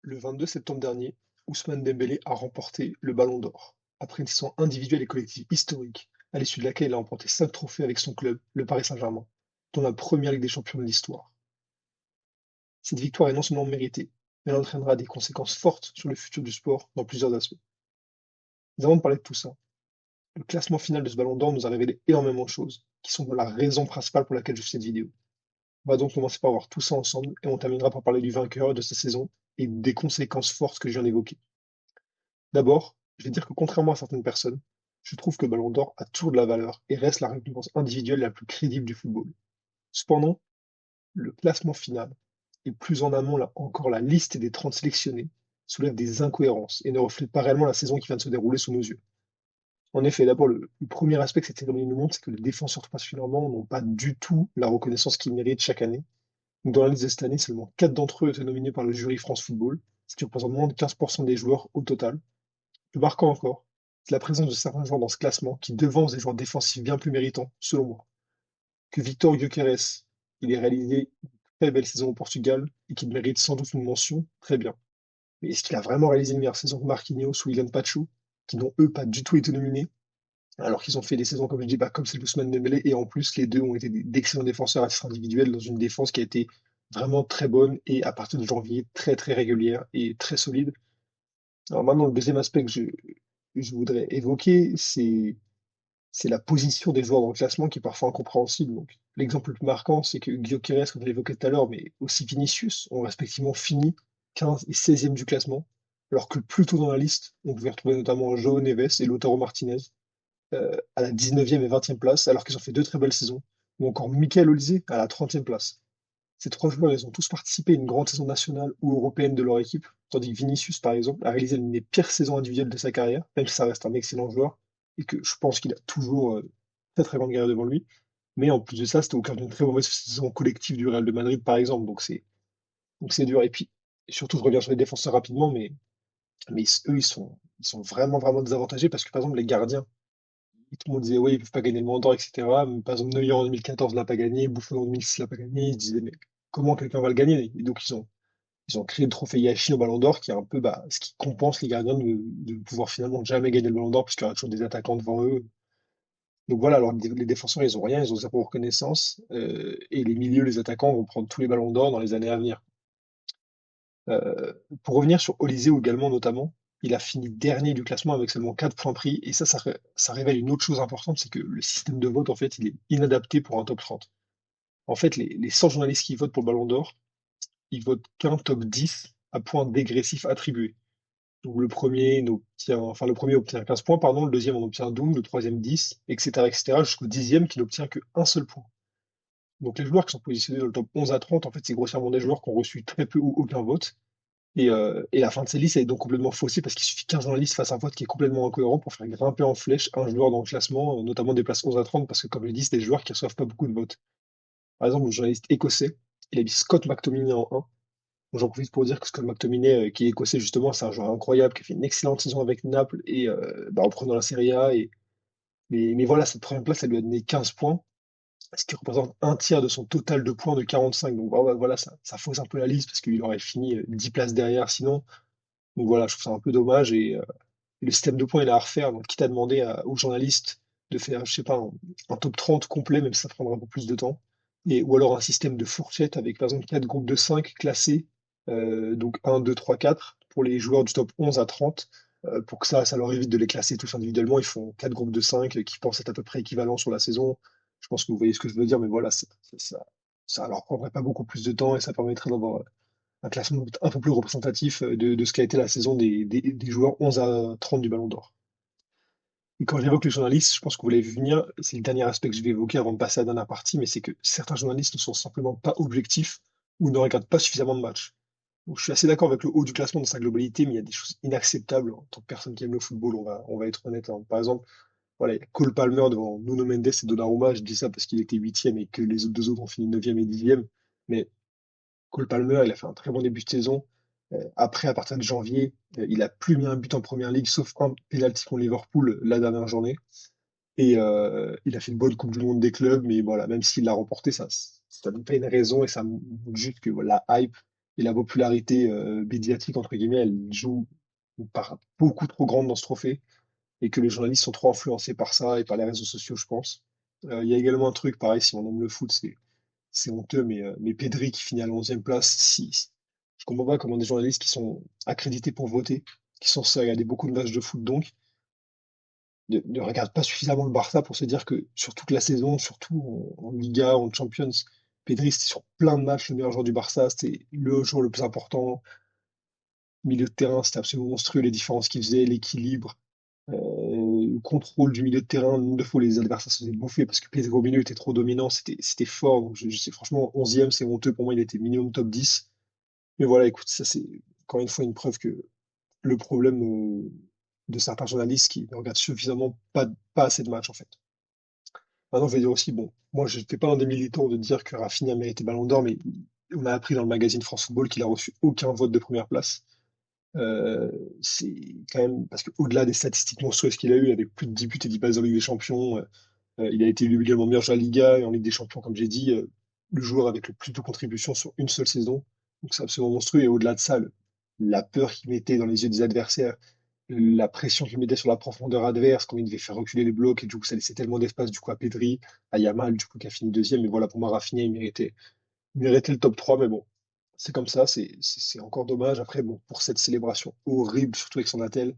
Le 22 septembre dernier, Ousmane Dembélé a remporté le Ballon d'Or, après une saison individuelle et collective historique, à l'issue de laquelle il a remporté 5 trophées avec son club, le Paris Saint-Germain, dont la première Ligue des Champions de l'histoire. Cette victoire est non seulement méritée, mais elle entraînera des conséquences fortes sur le futur du sport dans plusieurs aspects. Mais avant de parler de tout ça, le classement final de ce Ballon d'Or nous a révélé énormément de choses, qui sont la raison principale pour laquelle je fais cette vidéo. On va donc commencer par voir tout ça ensemble, et on terminera par parler du vainqueur de cette saison et des conséquences fortes que je viens d'évoquer. D'abord, je vais dire que contrairement à certaines personnes, je trouve que le Ballon d'Or a toujours de la valeur et reste la récompense individuelle la plus crédible du football. Cependant, le classement final, et plus en amont là, encore la liste des 30 sélectionnés, soulève des incohérences et ne reflète pas réellement la saison qui vient de se dérouler sous nos yeux. En effet, d'abord, le premier aspect que cette cérémonie nous montre, c'est que les défenseurs, tout particulièrement, n'ont pas du tout la reconnaissance qu'ils méritent chaque année. Donc, dans la liste de cette année, seulement 4 d'entre eux étaient nominés par le jury France Football, ce qui représente moins de 15% des joueurs au total. Plus marquant encore, c'est la présence de certains joueurs dans ce classement qui devancent des joueurs défensifs bien plus méritants, selon moi. Que Victor Gyökeres, il ait réalisé une très belle saison au Portugal et qu'il mérite sans doute une mention, très bien. Mais est-ce qu'il a vraiment réalisé une meilleure saison que Marquinhos ou Ilan Pacho, qui n'ont eux pas du tout été nominés, alors qu'ils ont fait des saisons, comme je dis, comme c'est Ousmane Dembélé, et en plus les deux ont été d'excellents défenseurs à titre individuel dans une défense qui a été vraiment très bonne et à partir de janvier très très régulière et très solide. Alors maintenant, le deuxième aspect que je voudrais évoquer, c'est la position des joueurs dans le classement qui est parfois incompréhensible. Donc, l'exemple le plus marquant, c'est que Gyökeres, comme je l'évoquais tout à l'heure, mais aussi Vinicius, ont respectivement fini 15 et 16e du classement, alors que plus tôt dans la liste, on pouvait retrouver notamment João Neves et Lautaro Martinez à la 19e et 20e place, alors qu'ils ont fait deux très belles saisons, ou encore Michael Olise à la 30e place. Ces trois joueurs, ils ont tous participé à une grande saison nationale ou européenne de leur équipe, tandis que Vinicius, par exemple, a réalisé l'une des pires saisons individuelles de sa carrière, même si ça reste un excellent joueur, et que je pense qu'il a toujours très très grande carrière devant lui. Mais en plus de ça, c'était au cœur d'une très mauvaise saison collective du Real de Madrid, par exemple, donc c'est dur. Et puis, surtout, je reviens sur les défenseurs rapidement, mais eux, ils sont vraiment vraiment désavantagés parce que, par exemple, les gardiens, tout le monde disait, ouais, ils peuvent pas gagner le Ballon d'Or, etc. Mais, par exemple, Neuer en 2014 l'a pas gagné, Buffon en 2006 l'a pas gagné. Ils se disaient, mais comment quelqu'un va le gagner? Et donc, ils ont créé le trophée Yashin au Ballon d'Or, qui est un peu ce qui compense les gardiens de pouvoir finalement jamais gagner le Ballon d'Or, puisqu'il y aura toujours des attaquants devant eux. Donc voilà, alors les défenseurs, ils ont rien, ils ont zéro reconnaissance, et les milieux, les attaquants vont prendre tous les Ballons d'Or dans les années à venir. Euh, pour revenir sur Olysée également, notamment, il a fini dernier du classement avec seulement 4 points pris, et ça révèle une autre chose importante, c'est que le système de vote, en fait, il est inadapté pour un top 30. En fait, les 100 journalistes qui votent pour le Ballon d'Or, ils votent qu'un top 10 à points dégressifs attribués. Donc le premier obtient 15 points, pardon, le deuxième en obtient 12, le troisième 10, etc., jusqu'au dixième qui n'obtient qu'un seul point. Donc les joueurs qui sont positionnés dans le top 11 à 30, en fait, c'est grossièrement des joueurs qui ont reçu très peu ou aucun vote. Et la fin de ces listes est donc complètement faussée parce qu'il suffit 15 dans la liste face à un vote qui est complètement incohérent pour faire grimper en flèche un joueur dans le classement, notamment des places 11 à 30, parce que comme je l'ai dit, c'est des joueurs qui reçoivent pas beaucoup de votes. Par exemple, le journaliste écossais, il a mis Scott McTominay en 1. J'en profite pour dire que Scott McTominay, qui est écossais justement, c'est un joueur incroyable, qui a fait une excellente saison avec Naples et en prenant la Serie A. Mais voilà, cette première place, elle lui a donné 15 points, ce qui représente un tiers de son total de points de 45. Donc voilà, ça fausse un peu la liste parce qu'il aurait fini 10 places derrière sinon. Donc voilà, je trouve ça un peu dommage. Et le système de points, il est à refaire. Donc quitte à demander aux journalistes de faire, je sais pas, un top 30 complet, même si ça prendra un peu plus de temps. Ou alors un système de fourchette avec par exemple 4 groupes de 5 classés, donc un 2 3 4 pour les joueurs du top 11 à 30. Pour que ça leur évite de les classer tous individuellement, ils font 4 groupes de 5 qui pensent être à peu près équivalents sur la saison. Je pense que vous voyez ce que je veux dire, mais voilà, ça leur prendrait pas beaucoup plus de temps et ça permettrait d'avoir un classement un peu plus représentatif de ce qu'a été la saison des joueurs 11 à 30 du Ballon d'Or. Et quand j'évoque les journalistes, je pense que vous l'avez vu venir, c'est le dernier aspect que je vais évoquer avant de passer à la dernière partie, mais c'est que certains journalistes ne sont simplement pas objectifs ou ne regardent pas suffisamment de matchs. Donc, je suis assez d'accord avec le haut du classement dans sa globalité, mais il y a des choses inacceptables en tant que personne qui aime le football, on va être honnête, hein. Par exemple, voilà, il y a Cole Palmer devant Nuno Mendes et Donnarumma, je dis ça parce qu'il était huitième et que les autres deux autres ont fini neuvième et dixième, mais Cole Palmer, il a fait un très bon début de saison. Après, à partir de janvier, il a plus mis un but en première ligue, sauf un penalty contre Liverpool la dernière journée. Et il a fait une bonne Coupe du Monde des clubs, mais voilà, même s'il l'a remporté, ça donne pas une raison et ça montre juste que voilà, la hype. Et la popularité médiatique, entre guillemets, elle joue une part beaucoup trop grande dans ce trophée et que les journalistes sont trop influencés par ça et par les réseaux sociaux, je pense. Il y a également un truc, pareil, si on aime le foot, c'est honteux, mais Pedri qui finit à la 11e place, je comprends pas comment des journalistes qui sont accrédités pour voter, qui sont censés regarder beaucoup de matchs de foot donc, ne regardent pas suffisamment le Barça pour se dire que sur toute la saison, surtout en Liga, en Champions, Pedri c'était sur plein de matchs le meilleur joueur du Barça, c'était le joueur le plus important, milieu de terrain, c'était absolument monstrueux, les différences qu'il faisait, l'équilibre, le contrôle du milieu de terrain, le nombre de fois où les adversaires se faisaient bouffer parce que Pedri au milieu était trop dominant, c'était fort. Donc je sais, franchement, 11e, c'est honteux. Pour moi, il était minimum top 10. Mais voilà, écoute, ça c'est encore une fois une preuve que le problème de certains journalistes qui ne regardent suffisamment pas assez de matchs en fait. Maintenant, je vais dire aussi, bon, moi je n'étais pas un des militants de dire que Rafinha méritait Ballon d'Or, mais on a appris dans le magazine France Football qu'il a reçu aucun vote de première place. Euh, c'est quand même parce qu'au-delà des statistiques monstrueuses qu'il a eues, avec plus de 10 buts et 10 passes en Ligue des Champions, il a été élu également meilleur joueur de la Liga et en Ligue des Champions, comme j'ai dit, le joueur avec le plus de contributions sur une seule saison. Donc c'est absolument monstrueux. Et au-delà de ça, la peur qu'il mettait dans les yeux des adversaires, la pression qu'il mettait sur la profondeur adverse, quand il devait faire reculer les blocs, et du coup ça laissait tellement d'espace du coup à Pedri, à Yamal, du coup qui a fini deuxième. Mais voilà, pour moi, Rafinha, il méritait le top 3 mais bon, c'est comme ça, c'est encore dommage. Après, bon, pour cette célébration horrible, surtout avec son attel,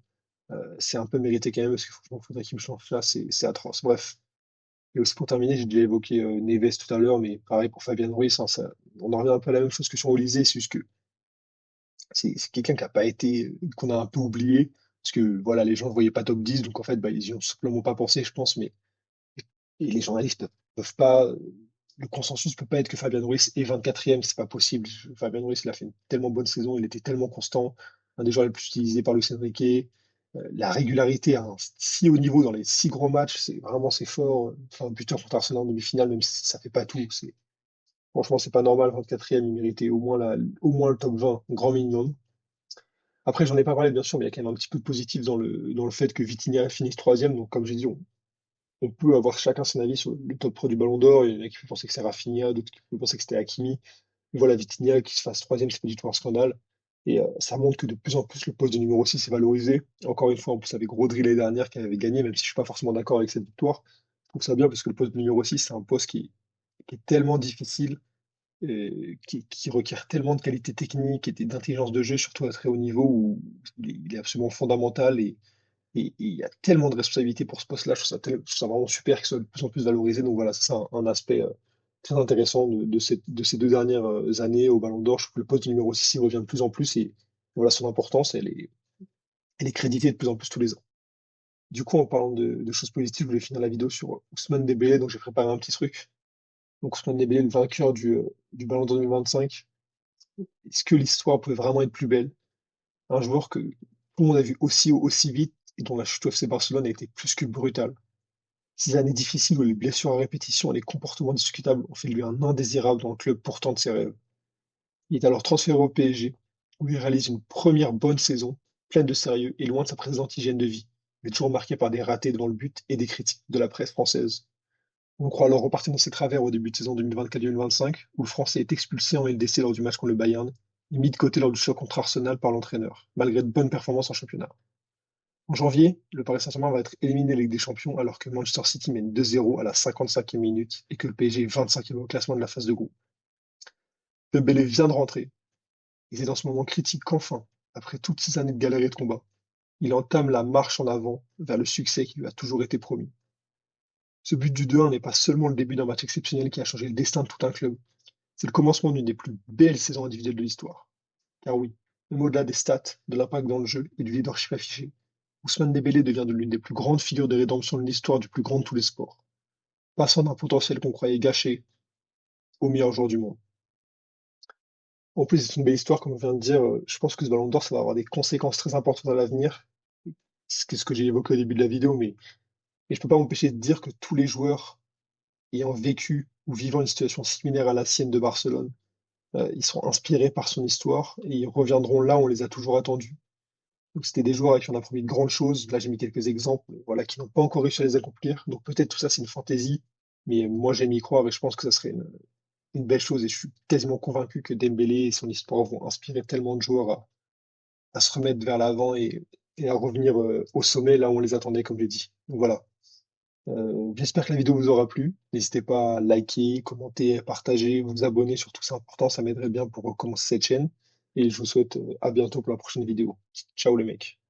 c'est un peu mérité quand même, parce qu'il faudrait qu'il me change ça, c'est atroce. Bref. Et aussi pour terminer, j'ai déjà évoqué Neves tout à l'heure, mais pareil pour Fabien Ruiz, hein, on en revient un peu à la même chose que sur Olysée, c'est juste que c'est quelqu'un qui a pas été, qu'on a un peu oublié, parce que voilà, les gens ne voyaient pas top 10, donc en fait, bah, ils y ont simplement pas pensé, je pense, mais et les journalistes peuvent pas, le consensus peut pas être que Fabien Ruiz est 24e, c'est pas possible. Fabien Ruiz, il a fait une tellement bonne saison, il était tellement constant, un des joueurs les plus utilisés par Luis Enrique. La régularité à un si haut niveau dans les 6 gros matchs, c'est fort. Enfin, buteur contre Arsenal en demi-finale, même si ça fait pas tout. Franchement, c'est pas normal. 24e, il méritait au moins le top 20, grand minimum. Après, j'en ai pas parlé, bien sûr, mais il y a quand même un petit peu de positif dans le fait que Vitinha finisse troisième. Donc, comme j'ai dit, on peut avoir chacun son avis sur le top pro du Ballon d'Or. Il y en a qui peuvent penser que c'est Rafinha, d'autres qui peuvent penser que c'était Hakimi. Mais voilà, Vitinha qui se fasse troisième, c'est pas du tout un scandale. Et ça montre que de plus en plus le poste de numéro 6 est valorisé. Encore une fois, en plus avec Rodri l'année dernière qui avait gagné, même si je suis pas forcément d'accord avec cette victoire. Je trouve ça bien parce que le poste de numéro 6 c'est un poste qui est tellement difficile, et qui requiert tellement de qualité technique et d'intelligence de jeu, surtout à très haut niveau, où il est absolument fondamental et il y a tellement de responsabilités pour ce poste-là. Je trouve ça vraiment super qu'il soit de plus en plus valorisé. Donc voilà, c'est un aspect très intéressant de ces 2 dernières années au Ballon d'Or. Je trouve que le poste de numéro 6 il revient de plus en plus et voilà son importance, elle est créditée de plus en plus tous les ans. Du coup, en parlant de choses positives, je voulais finir la vidéo sur Ousmane Dembélé, donc j'ai préparé un petit truc. Donc Ousmane Dembélé, le vainqueur du Ballon d'Or 2025. Est-ce que l'histoire pouvait vraiment être plus belle? Un joueur que tout le monde a vu aussi haut, aussi vite et dont la chute au FC Barcelone a été plus que brutale. 6 années difficiles où les blessures à répétition et les comportements discutables ont fait de lui un indésirable dans le club pourtant de ses rêves. Il est alors transféré au PSG, où il réalise une première bonne saison, pleine de sérieux et loin de sa précédente hygiène de vie, mais toujours marquée par des ratés devant le but et des critiques de la presse française. On croit alors repartir dans ses travers au début de saison 2024-2025, où le Français est expulsé en LDC lors du match contre le Bayern, et mis de côté lors du choc contre Arsenal par l'entraîneur, malgré de bonnes performances en championnat. En janvier, le Paris Saint-Germain va être éliminé de Ligue des Champions alors que Manchester City mène 2-0 à la 55e minute et que le PSG est 25e au classement de la phase de groupe. Dembélé vient de rentrer et c'est dans ce moment critique qu'enfin, après toutes ces années de galère et de combat, il entame la marche en avant vers le succès qui lui a toujours été promis. Ce but du 2-1 n'est pas seulement le début d'un match exceptionnel qui a changé le destin de tout un club, c'est le commencement d'une des plus belles saisons individuelles de l'histoire. Car oui, même au-delà des stats, de l'impact dans le jeu et du leadership affiché, Ousmane Dembélé devient de l'une des plus grandes figures de rédemption de l'histoire du plus grand de tous les sports, passant d'un potentiel qu'on croyait gâché au meilleur joueur du monde. En plus, c'est une belle histoire, comme on vient de dire. Je pense que ce Ballon d'Or, ça va avoir des conséquences très importantes à l'avenir. C'est ce que j'ai évoqué au début de la vidéo, mais je peux pas m'empêcher de dire que tous les joueurs ayant vécu ou vivant une situation similaire à la sienne de Barcelone, ils sont inspirés par son histoire et ils reviendront là où on les a toujours attendus. Donc c'était des joueurs à qui on a promis de grandes choses. Là, j'ai mis quelques exemples, voilà, qui n'ont pas encore réussi à les accomplir. Donc peut-être tout ça, c'est une fantaisie, mais moi, j'aime y croire et je pense que ça serait une belle chose et je suis quasiment convaincu que Dembélé et son histoire vont inspirer tellement de joueurs à se remettre vers l'avant et à revenir au sommet là où on les attendait, comme j'ai dit. Donc voilà. J'espère que la vidéo vous aura plu. N'hésitez pas à liker, commenter, partager, vous abonner, surtout c'est important, ça m'aiderait bien pour recommencer cette chaîne. Et je vous souhaite à bientôt pour la prochaine vidéo. Ciao les mecs.